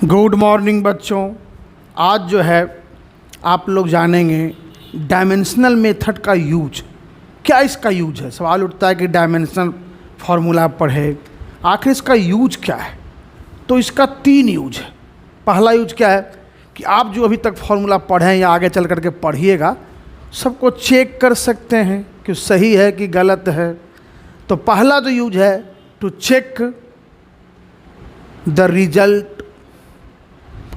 Good morning बच्चों। आज जो है आप लोग जानेंगे डायमेंशनल मेथड का यूज। क्या इसका यूज है? सवाल उठता है कि डायमेंशनल फार्मूला पढ़े, आखिर इसका यूज क्या है? तो इसका 3 यूज है। पहला यूज क्या है कि आप जो अभी तक फार्मूला पढ़ें या आगे चल करके पढ़िएगा, सबको चेक कर सकते हैं कि सही है कि गलत है। तो पहला जो यूज है टू चेक द रिजल्ट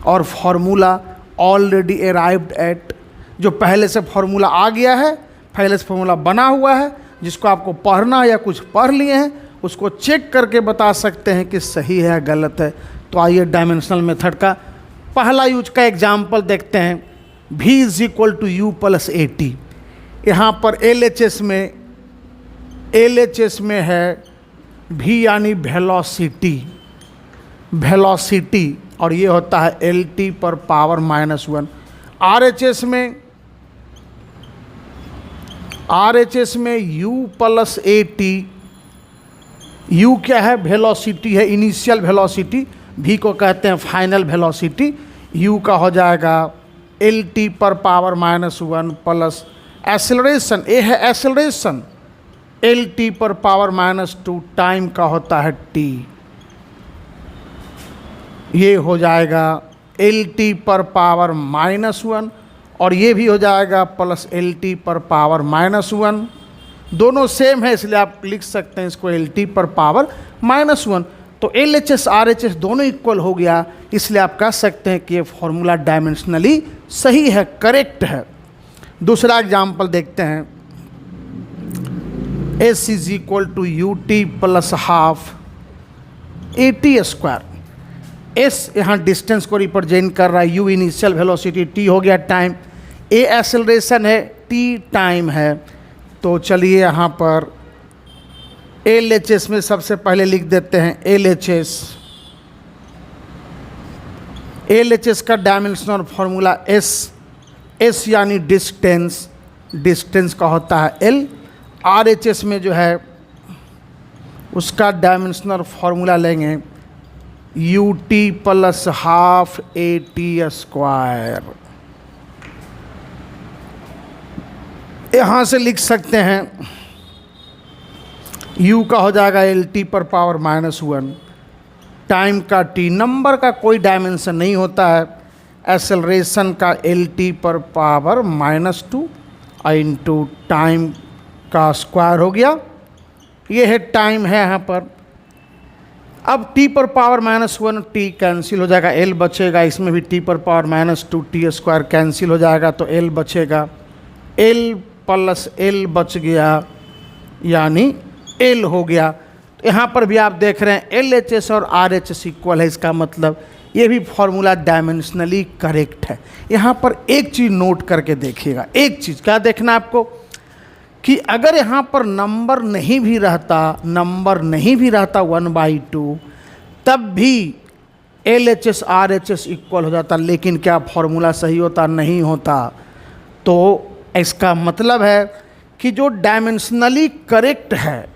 और फार्मूला ऑलरेडी अराइव्ड एट। जो पहले से फार्मूला आ गया है, पहले से फार्मूला बना हुआ है, जिसको आपको पढ़ना या कुछ पढ़ लिए हैं, उसको चेक करके बता सकते हैं कि सही है गलत है। तो आइए डायमेंशनल मेथड का पहला यूज का एग्जाम्पल देखते हैं। v is equal to u plus a t. यहाँ पर LHS में है v यानी वेलोसिटी और ये होता है LT पर पावर -1। RHS में u plus a T. u क्या है? वेलोसिटी है, इनिशियल वेलोसिटी। v को कहते हैं फाइनल वेलोसिटी। u का हो जाएगा LT पर पावर -1 प्लस एक्सेलरेशन, ए है एक्सेलरेशन, LT पर पावर -2 टाइम का होता है t। ये हो जाएगा LT पर पावर -1 और ये भी हो जाएगा प्लस LT पर पावर -1। दोनों सेम है इसलिए आप लिख सकते हैं इसको LT पर पावर -1। तो LHS RHS दोनों इक्वल हो गया, इसलिए आप कह सकते हैं कि ये फॉर्मूला डायमेंशनली सही है, करेक्ट है। दूसरा एग्जाम्पल देखते हैं। S is equal to UT plus half AT²। S यहाँ डिस्टेंस को रिप्रेजेंट कर रहा है, U इनिशियल वेलोसिटी, T हो गया टाइम, A एक्सेलरेशन है, T टाइम है। तो चलिए यहाँ पर LHS में सबसे पहले लिख देते हैं LHS का डायमेंशनल फार्मूला S यानी डिस्टेंस का होता है L। RHS में जो है उसका डायमेंशनल फार्मूला लेंगे UT प्लस हाफ AT²। यहाँ से लिख सकते हैं U का हो जाएगा LT पर पावर -1, टाइम का T, नंबर का कोई डायमेंशन नहीं होता है, एक्सेलरेशन का LT पर पावर -2 इंटू टाइम का स्क्वायर हो गया। ये है टाइम है यहाँ पर। अब T पर पावर -1 T कैंसिल हो जाएगा, L बचेगा। इसमें भी T पर पावर -2 T² कैंसिल हो जाएगा तो L बचेगा। L प्लस L बच गया यानी L हो गया। तो यहाँ पर भी आप देख रहे हैं LHS और RHS इक्वल है, इसका मतलब ये भी फॉर्मूला डायमेंशनली करेक्ट है। यहाँ पर एक चीज़ नोट करके देखिएगा। एक चीज़ क्या देखना आपको कि अगर यहाँ पर नंबर नहीं भी रहता 1/2, तब भी LHS RHS इक्वल हो जाता, लेकिन क्या फॉर्मूला सही होता? नहीं होता। तो इसका मतलब है कि जो डायमेंशनली करेक्ट है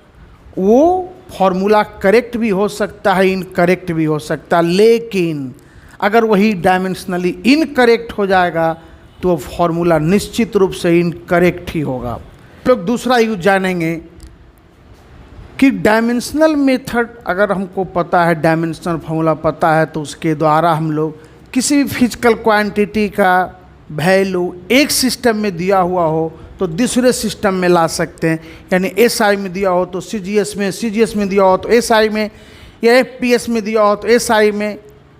वो फॉर्मूला करेक्ट भी हो सकता है, इनकरेक्ट भी हो सकता है, लेकिन अगर वही डायमेंशनली इनकरेक्ट हो जाएगा तो फॉर्मूला निश्चित रूप से इनकरेक्ट ही होगा। लोग दूसरा यूज जानेंगे कि डायमेंशनल मेथड अगर हमको पता है, डायमेंशनल फार्मूला पता है, तो उसके द्वारा हम लोग किसी भी फिजिकल क्वांटिटी का वैल्यू एक सिस्टम में दिया हुआ हो तो दूसरे सिस्टम में ला सकते हैं। यानी SI में दिया हो तो CGS में दिया हो तो SI में, या FPS में दिया हो तो SI में,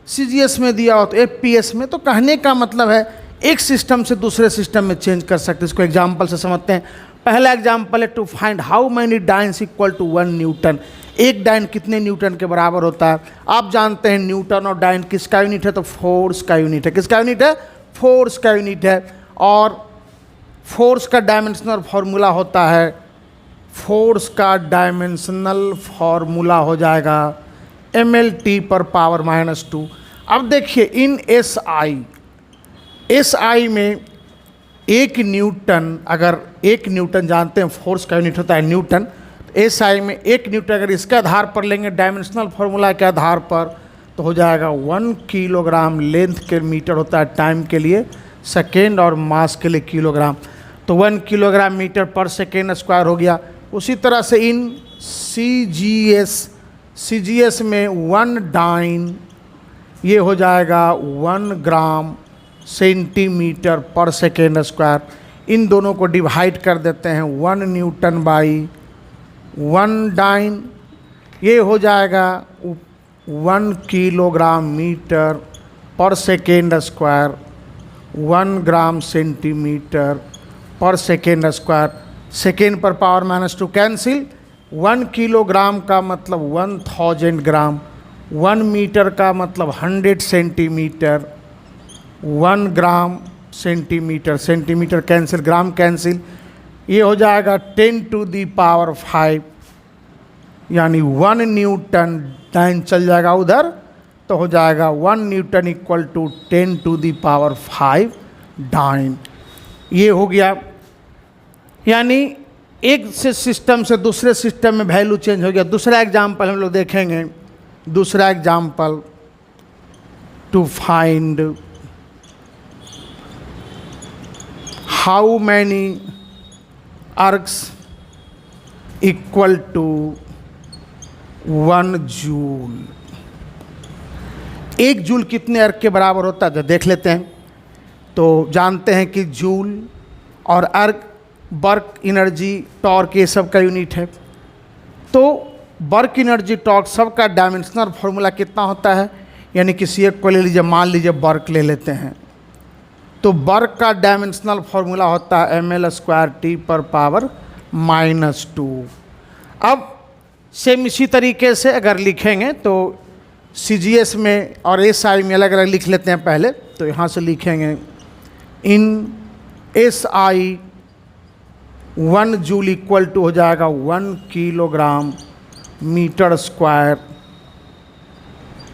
CGS में दिया हो तो FPS में। तो कहने का मतलब है एक सिस्टम से दूसरे सिस्टम में चेंज कर सकते हैं। इसको एग्जाम्पल से समझते हैं। पहला एग्जाम्पल है to find how many dynes equal to 1 newton. एक डाइन कितने न्यूटन के बराबर होता है? आप जानते हैं न्यूटन और डाइन किसका यूनिट है? तो फोर्स का यूनिट है। किसका यूनिट है? फोर्स का यूनिट है। और फोर्स का डायमेंशनल फार्मूला होता है, फोर्स का डायमेंशनल फार्मूला हो जाएगा MLT पर पावर -2। अब देखिए इन SI में 1 न्यूटन, अगर 1 न्यूटन जानते हैं फोर्स का यूनिट होता है न्यूटन, SI में 1 न्यूटन अगर इसके आधार पर लेंगे डायमेंशनल फार्मूला के आधार पर तो हो जाएगा 1 किलोग्राम लेंथ के मीटर होता है टाइम के लिए, सेकेंड और मास के लिए किलोग्राम, तो 1 किलोग्राम मीटर पर सेकेंड स्क्वायर हो गया। उसी तरह से इन CGS में 1 डाइन ये हो जाएगा 1 ग्राम सेंटीमीटर पर सेकेंड स्क्वायर। इन दोनों को डिवाइड कर देते हैं 1 न्यूटन बाई 1 डाइन, ये हो जाएगा 1 किलोग्राम मीटर पर सेकेंड स्क्वायर, 1 ग्राम सेंटीमीटर पर सेकेंड स्क्वायर। सेकेंड पर पावर -2 कैंसिल, 1 किलोग्राम का मतलब 1000 ग्राम, 1 मीटर का मतलब 100 centimetre, 1 gram centimetre, centimetre cancel, gram cancel, ये हो जाएगा 10 टू दी पावर 5, यानी 1 न्यूटन, टाइम चल जाएगा उधर, तो हो जाएगा 1 newton equal to 10 to the power 5 dyne. ये हो गया, यानी एक से सिस्टम से दूसरे सिस्टम में वैल्यू चेंज हो गया। दूसरा एग्जाम्पल हम लोग देखेंगे, दूसरा example, to find how many ergs equal to 1 joule. 1 joule कितने अर्ग के बराबर होता है, तो देख लेते हैं। तो जानते हैं कि जूल और अर्ग वर्क एनर्जी टॉर्क ये सब का यूनिट है। तो वर्क एनर्जी टॉर्क सब का डायमेंशनल फार्मूला कितना होता है, यानी किसी एक को ले लीजिए, मान लीजिए वर्क ले लेते हैं, तो वर्क का डायमेंशनल फार्मूला होता है ml² पर पावर -2। अब सेम इसी तरीके से अगर लिखेंगे तो CGS में और SI में अलग अलग लिख लेते हैं पहले। तो यहाँ से लिखेंगे इन SI 1 जूल इक्वल टू हो जाएगा 1 किलोग्राम मीटर स्क्वायर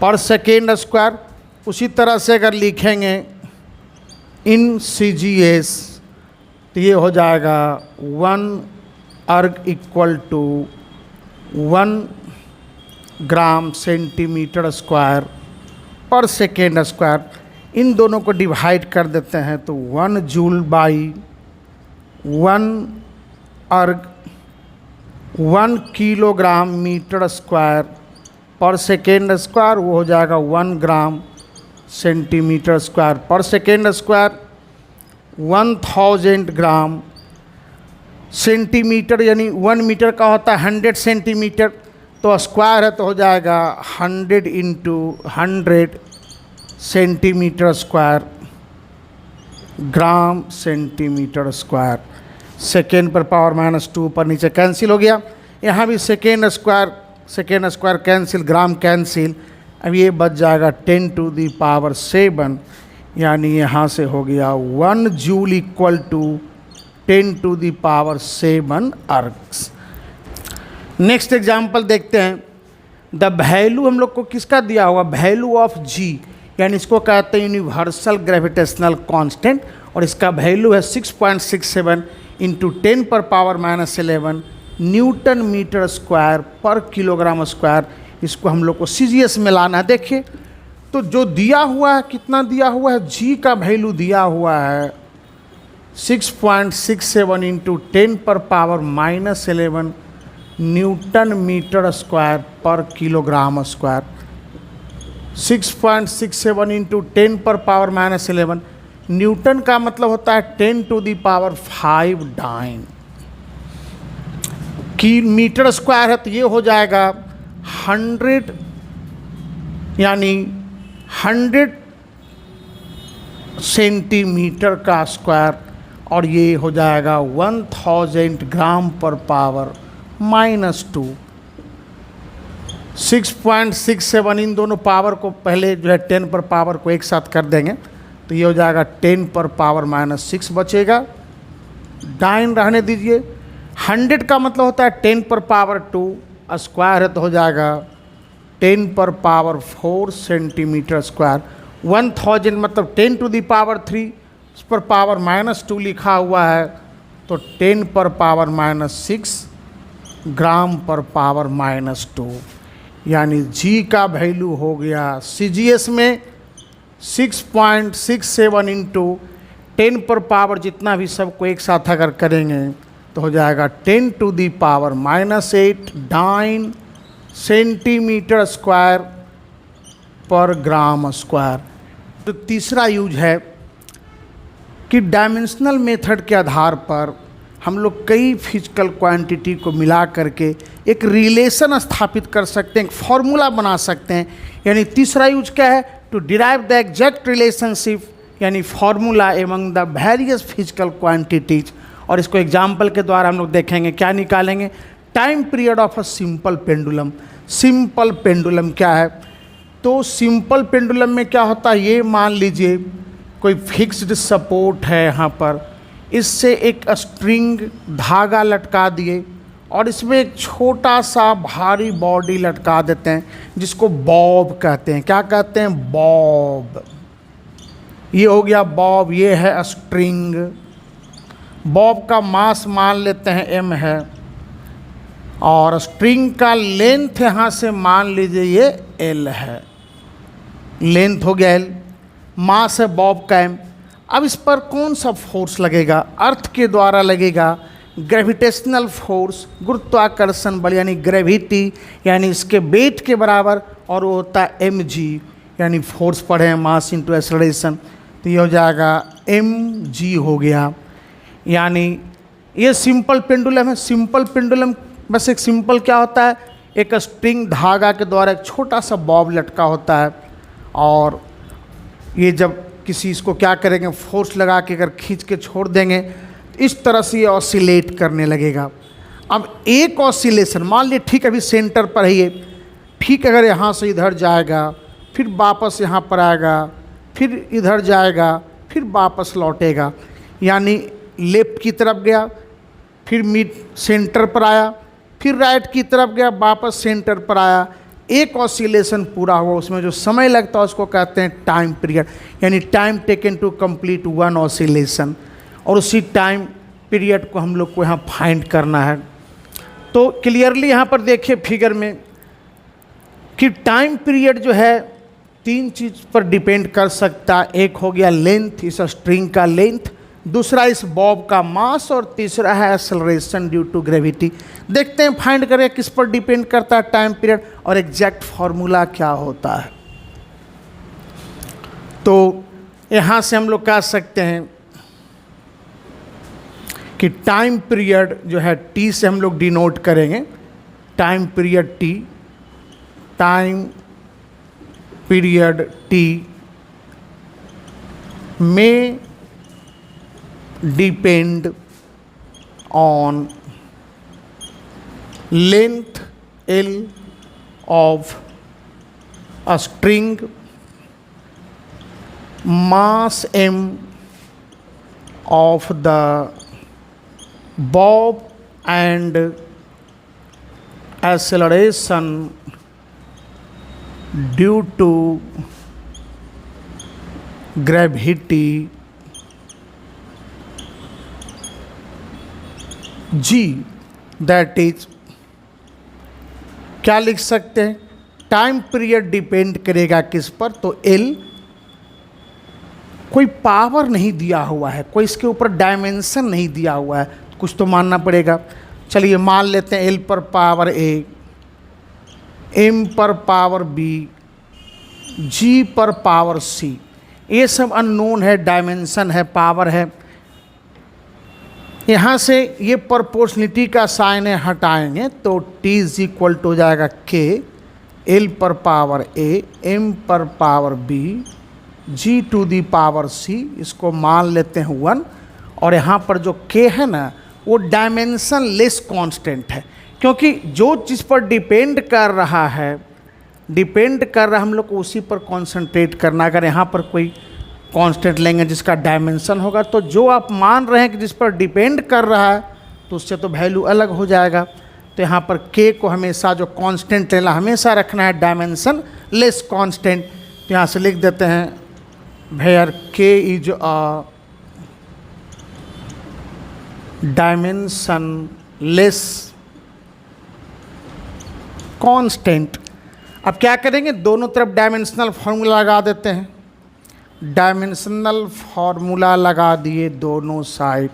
पर सेकेंड स्क्वायर। उसी तरह से अगर लिखेंगे इन CGS तो ये हो जाएगा 1 erg equal to 1 gram centimetre square पर सेकेंड स्क्वायर। इन दोनों को डिवाइड कर देते हैं तो 1 जूल बाई 1 अर्ग 1 किलोग्राम मीटर स्क्वायर पर सेकेंड स्क्वायर, वो हो जाएगा 1 ग्राम सेंटीमीटर स्क्वायर पर सेकेंड स्क्वायर। 1000 ग्राम सेंटीमीटर, यानी 1 मीटर का होता है 100 सेंटीमीटर, तो स्क्वायर है तो हो जाएगा 100 इंटू 100 सेंटीमीटर स्क्वायर, ग्राम सेंटीमीटर स्क्वायर। सेकेंड पर पावर -2 ऊपर नीचे कैंसिल हो गया। यहाँ भी second square cancel, gram cancel. अब ये बच जाएगा 10 टू दी पावर 7, यानी यहाँ से हो गया 1 joule equal to 10 to the power 7 ergs. Next example देखते हैं। द वैल्यू हम लोग को किसका दिया हुआ, वैल्यू ऑफ G, यानी इसको कहते हैं यूनिवर्सल ग्रेविटेशनल कांस्टेंट, और इसका वैल्यू है 6.67 इंटू 10 पर पावर -11 न्यूटन मीटर स्क्वायर पर किलोग्राम स्क्वायर। इसको हम लोग को CGS में लाना है। देखिए तो जो दिया हुआ है, कितना दिया हुआ है, G का वैल्यू दिया हुआ है 6.67 इंटू 10 पर पावर -11 न्यूटन मीटर स्क्वायर पर किलोग्राम स्क्वायर। 6.67 इंटू 10 पर पावर -11, न्यूटन का मतलब होता है 10 टू दी पावर 5 डाइन। की मीटर स्क्वायर है तो ये हो जाएगा 100, यानी 100 सेंटीमीटर का स्क्वायर, और ये हो जाएगा 1000 ग्राम पर पावर -2। 6.67 इन दोनों पावर को पहले जो है 10 पर पावर को एक साथ कर देंगे तो ये हो जाएगा 10 पर पावर -6 बचेगा, डाइन रहने दीजिए। 100 का मतलब होता है 10 पर पावर 2, स्क्वायर है तो हो जाएगा 10 पर पावर 4 सेंटीमीटर स्क्वायर। 1000 मतलब 10 टू दी पावर 3, उस पर पावर -2 लिखा हुआ है तो 10 पर पावर -6 ग्राम पर पावर -2। यानी जी का वैल्यू हो गया CGS में 6.67 इंटू 10 पर पावर, जितना भी सबको एक साथ अगर करेंगे तो हो जाएगा 10 to the power -8 9 centimetre square पर ग्राम स्क्वायर। तो तीसरा यूज है कि डायमेंशनल मेथड के आधार पर हम लोग कई फिजिकल क्वांटिटी को मिला करके एक रिलेशन स्थापित कर सकते हैं, एक फॉर्मूला बना सकते हैं। यानी तीसरा यूज क्या है? To derive the exact relationship, यानी formula among the various physical quantities. और इसको एग्जाम्पल के द्वारा हम लोग देखेंगे। क्या निकालेंगे? Time period of a simple pendulum. Simple pendulum क्या है? तो सिंपल पेंडुलम में क्या होता है, ये मान लीजिए कोई फिक्स्ड सपोर्ट है यहाँ पर, इससे एक स्ट्रिंग धागा लटका दिए और इसमें एक छोटा सा भारी बॉडी लटका देते हैं जिसको बॉब कहते हैं। क्या कहते हैं? बॉब। ये हो गया बॉब, ये है स्ट्रिंग। बॉब का मास मान लेते हैं m है और स्ट्रिंग का लेंथ यहाँ से मान लीजिए ये l है। लेंथ हो गया l, मास है बॉब का m। अब इस पर कौन सा फोर्स लगेगा? अर्थ के द्वारा लगेगा ग्रेविटेशनल फोर्स, गुरुत्वाकर्षण बल, यानी ग्रेविटी, यानी इसके वेट के बराबर, और वो होता है mg, यानी फोर्स पढ़े हैं मास इंटू एक्सेलरेशन। तो ये हो जाएगा mg हो गया। यानी ये सिंपल पेंडुलम है। सिंपल पेंडुलम बस एक सिंपल क्या होता है, एक स्ट्रिंग धागा के द्वारा एक छोटा सा बॉब लटका होता है और ये जब किसी इसको क्या करेंगे, फोर्स लगा के अगर खींच के छोड़ देंगे तो इस तरह से ये ऑसिलेट करने लगेगा। अब एक ऑसिलेशन मान लीजिए ठीक अभी सेंटर पर है ये, ठीक अगर यहाँ से इधर जाएगा, फिर वापस यहाँ पर आएगा, फिर इधर जाएगा, फिर वापस लौटेगा, यानी लेफ्ट की तरफ गया, फिर मिड सेंटर पर आया, फिर राइट की तरफ गया, वापस सेंटर पर आया। एक ऑसिलेशन पूरा हुआ, उसमें जो समय लगता है उसको कहते हैं टाइम पीरियड, यानी time taken to complete one oscillation. और उसी टाइम पीरियड को हम लोग को यहाँ फाइंड करना है। तो क्लियरली यहाँ पर देखिए फिगर में कि टाइम पीरियड जो है तीन चीज़ पर डिपेंड कर सकता है। एक हो गया लेंथ, इस स्ट्रिंग का लेंथ, दूसरा इस बॉब का मास, और तीसरा है एक्सेलरेशन ड्यू टू ग्रेविटी। देखते हैं फाइंड करें किस पर डिपेंड करता है टाइम पीरियड और एग्जैक्ट फॉर्मूला क्या होता है। तो यहाँ से हम लोग कह सकते हैं कि टाइम पीरियड जो है टी से हम लोग डिनोट करेंगे। Time period T, time period T में depend on length L of a string, mass m of the bob, and acceleration due to gravity g। That is क्या लिख सकते हैं, टाइम पीरियड डिपेंड करेगा किस पर, तो L कोई पावर नहीं दिया हुआ है, कोई इसके ऊपर डायमेंशन नहीं दिया हुआ है, कुछ तो मानना पड़ेगा। चलिए मान लेते हैं L पर पावर A, M पर पावर B, G पर पावर C। ये सब अननोन है, डायमेंशन है, पावर है। यहाँ से ये प्रोपोर्शनलिटी का साइन है हटाएंगे तो T इज इक्वल टू हो जाएगा K, L पर पावर A, M पर power B, G to the power C, इसको मान लेते हैं 1। और यहाँ पर जो K है ना वो डायमेंशन लेस कांस्टेंट है, क्योंकि जो चीज़ पर डिपेंड कर रहा है हम लोग को उसी पर कॉन्सेंट्रेट करना। अगर यहाँ पर कोई कांस्टेंट लेंगे जिसका डायमेंशन होगा, तो जो आप मान रहे हैं कि जिस पर डिपेंड कर रहा है तो उससे तो वैल्यू अलग हो जाएगा। तो यहाँ पर K को हमेशा जो कांस्टेंट लेना हमेशा रखना है डायमेंशन लेस कांस्टेंट। तो यहाँ से लिख देते हैं where K is a dimensionless constant. अब क्या करेंगे, दोनों तरफ डायमेंशनल फार्मूला लगा देते हैं। डायमेंशनल फार्मूला लगा दिए दोनों साइड।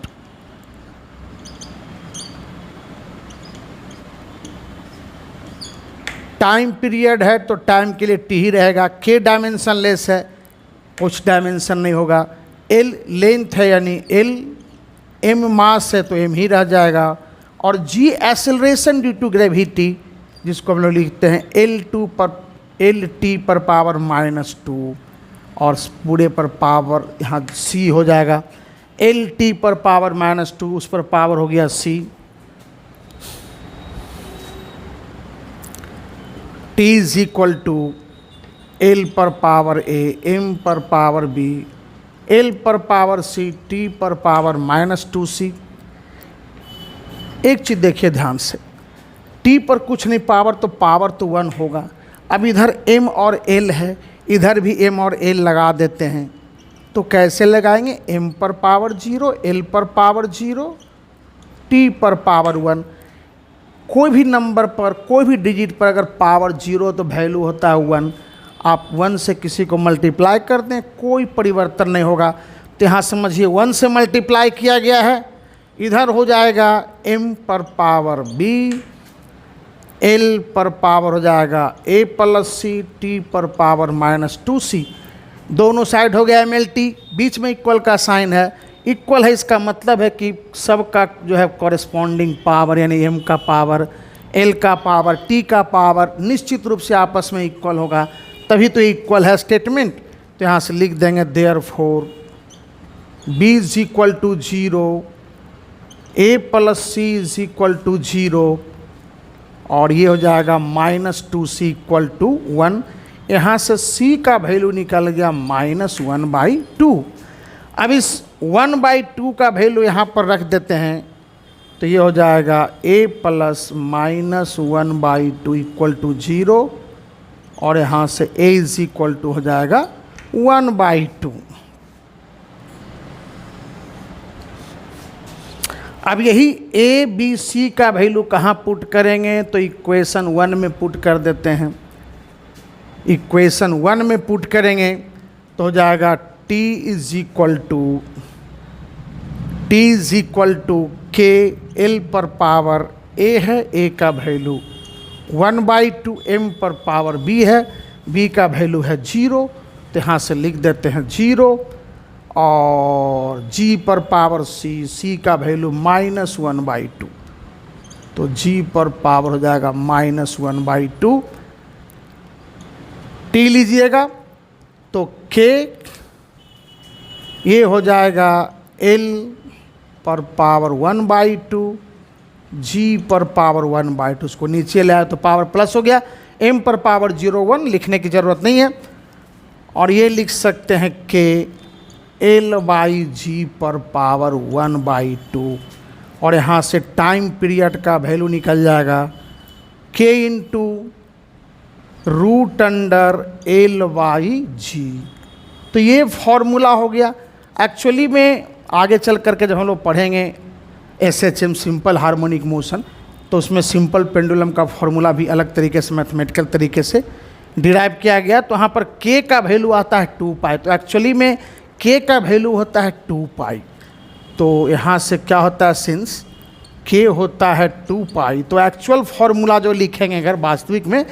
टाइम पीरियड है तो टाइम के लिए टी ही रहेगा। के डायमेंशन लेस है, कुछ डायमेंशन नहीं होगा। एल लेंथ है यानी एल, एम मास है तो एम ही रह जाएगा। और जी एक्सेलरेशन ड्यू टू ग्रेविटी, जिसको हम लोग लिखते हैं एल टी पर पावर -2, और पूरे पर पावर यहाँ सी हो जाएगा। एल टी पर पावर -2, उस पर पावर हो गया C. T is equal to L पर पावर ए, एम पर पावर बी, एल पर पावर सी, टी पर पावर -2c। एक चीज़ देखिए ध्यान से, टी पर कुछ नहीं पावर, तो पावर तो 1 होगा। अब इधर m और l है, इधर भी m और l लगा देते हैं। तो कैसे लगाएंगे, m पर पावर 0, l पर पावर 0, t पर पावर 1। कोई भी नंबर पर, कोई भी डिजिट पर अगर पावर 0 तो वैल्यू होता है 1। आप 1 से किसी को मल्टीप्लाई कर दें, कोई परिवर्तन नहीं होगा। तो यहाँ समझिए 1 से मल्टीप्लाई किया गया है, इधर हो जाएगा m पर पावर b, l पर पावर हो जाएगा a प्लस सी, t पर पावर -2c। दोनों साइड हो गया mlt, बीच में इक्वल का साइन है। इक्वल है इसका मतलब है कि सबका जो है कॉरेस्पॉन्डिंग पावर, यानी m का पावर, l का पावर, t का पावर निश्चित रूप से आपस में इक्वल होगा, तभी तो इक्वल है स्टेटमेंट। तो यहाँ से लिख देंगे therefore b is equal to 0, a plus c is equal to 0, और ये हो जाएगा -2c इक्वल टू 1। यहाँ से c का वैल्यू निकल गया -1/2। अब इस 1/2 का वैल्यू यहाँ पर रख देते हैं, तो ये हो जाएगा a प्लस -1/2 इक्वल टू 0, और यहाँ से a इज इक्वल टू हो जाएगा 1/2। अब यही a b c का वैल्यू कहाँ पुट करेंगे, तो इक्वेशन 1 में पुट कर देते हैं। इक्वेशन 1 में पुट करेंगे तो हो जाएगा t इज इक्वल टू के, l पर पावर a है, a का वैल्यू 1/2, m पर पावर b है, b का वैल्यू है 0, तो यहाँ से लिख देते हैं 0, और g पर पावर c, c का वैल्यू -1/2, तो g पर पावर हो जाएगा -1/2। t लीजिएगा तो k, ये हो जाएगा l पर पावर 1/2, g पर पावर 1/2, उसको नीचे ले आया तो पावर प्लस हो गया। m पर पावर 0 1 लिखने की ज़रूरत नहीं है, और ये लिख सकते हैं k l/g पर पावर 1/2, और यहाँ से टाइम पीरियड का वैल्यू निकल जाएगा k इंटू √l/g। तो ये फॉर्मूला हो गया। एक्चुअली में आगे चल करके जब हम लोग पढ़ेंगे SHM सिंपल हार्मोनिक मोशन, तो उसमें सिंपल पेंडुलम का फॉर्मूला भी अलग तरीके से मैथमेटिकल तरीके से डिराइव किया गया। तो यहाँ पर k का वैल्यू आता है 2π, तो एक्चुअली में k का वैल्यू होता है 2π। तो यहाँ से क्या होता है, सिंस k होता है 2π, तो एक्चुअल फार्मूला जो लिखेंगे अगर वास्तविक में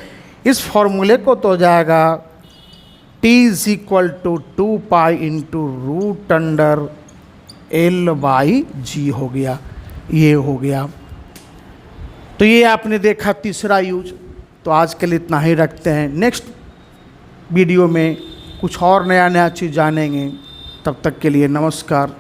इस फॉर्मूले को, तो हो जाएगा t is equal to 2π into √l/g हो गया, ये हो गया। तो ये आपने देखा तीसरा यूज। तो आज के लिए इतना ही रखते हैं, नेक्स्ट वीडियो में कुछ और नया चीज़ जानेंगे। तब तक के लिए नमस्कार।